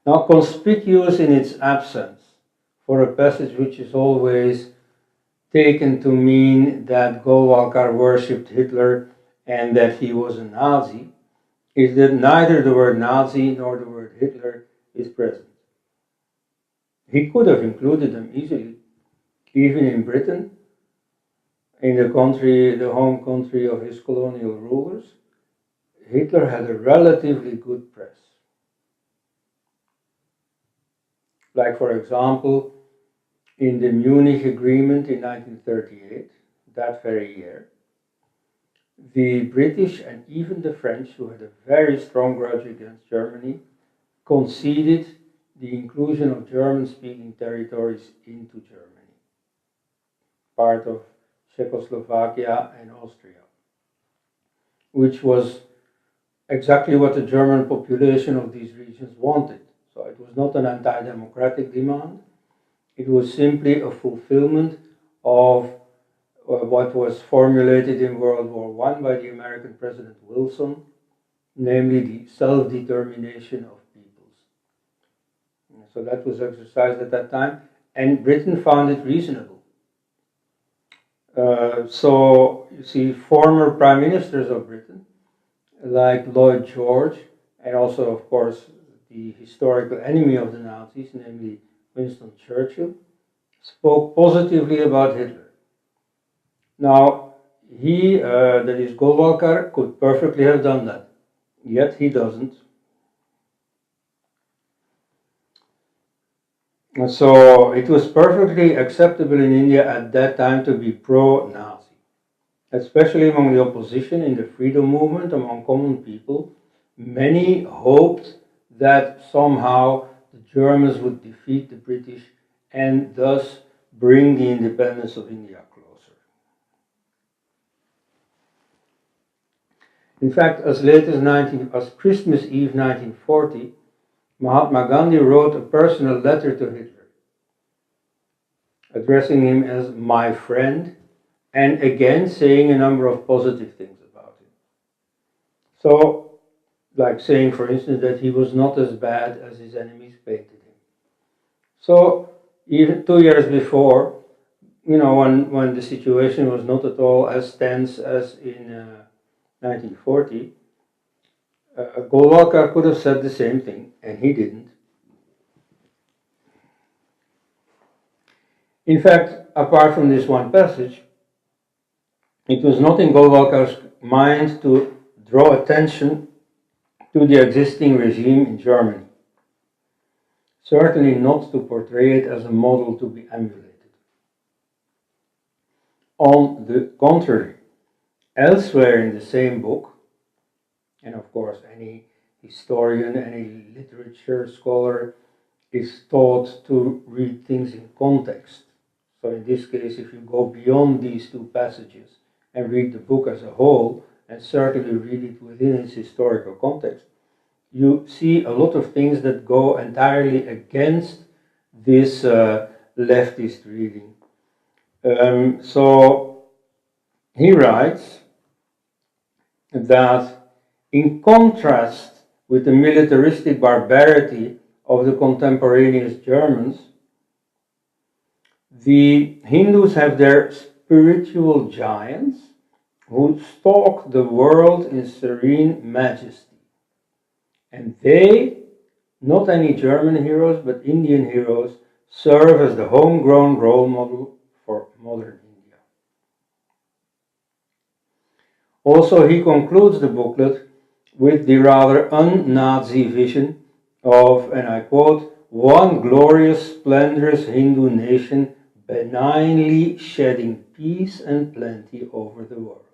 Now, conspicuous in its absence, for a passage which is always taken to mean that Golwalkar worshipped Hitler and that he was a Nazi, is that neither the word Nazi nor the word Hitler is present. He could have included them easily, even in Britain, in the country, the home country of his colonial rulers. Hitler had a relatively good press. Like, for example, in the Munich Agreement in 1938, that very year, the British and even the French, who had a very strong grudge against Germany, conceded the inclusion of German-speaking territories into Germany, part of Czechoslovakia and Austria, which was exactly what the German population of these regions wanted. So it was not an anti-democratic demand. It was simply a fulfillment of what was formulated in World War I by the American President Wilson, namely the self-determination of peoples. So that was exercised at that time, and Britain found it reasonable. So you see, former prime ministers of Britain, like Lloyd George, and also, of course, the historical enemy of the Nazis, namely Winston Churchill, spoke positively about Hitler. Now, he, that is Golwalkar, could perfectly have done that, yet he doesn't. So it was perfectly acceptable in India at that time to be pro-Nazi, especially among the opposition in the freedom movement, among common people. Many hoped that somehow the Germans would defeat the British and thus bring the independence of India closer. In fact, as late as Christmas Eve 1940, Mahatma Gandhi wrote a personal letter to Hitler, addressing him as my friend, and again saying a number of positive things about him. So, like saying, for instance, that he was not as bad as his enemies painted him. So, even 2 years before, when the situation was not at all as tense as in 1940, Golwalkar could have said the same thing, and he didn't. In fact, apart from this one passage, it was not in Golwalkar's mind to draw attention to the existing regime in Germany. Certainly not to portray it as a model to be emulated. On the contrary, elsewhere in the same book, and of course any historian, any literature scholar is taught to read things in context. So in this case, if you go beyond these two passages and read the book as a whole, and certainly read it within its historical context, you see a lot of things that go entirely against this leftist reading. So he writes that in contrast with the militaristic barbarity of the contemporaneous Germans, the Hindus have their spiritual giants who stalk the world in serene majesty. And they, not any German heroes, but Indian heroes, serve as the homegrown role model for modern India. Also, he concludes the booklet with the rather un-Nazi vision of, and I quote, one glorious, splendorous Hindu nation benignly shedding peace and plenty over the world.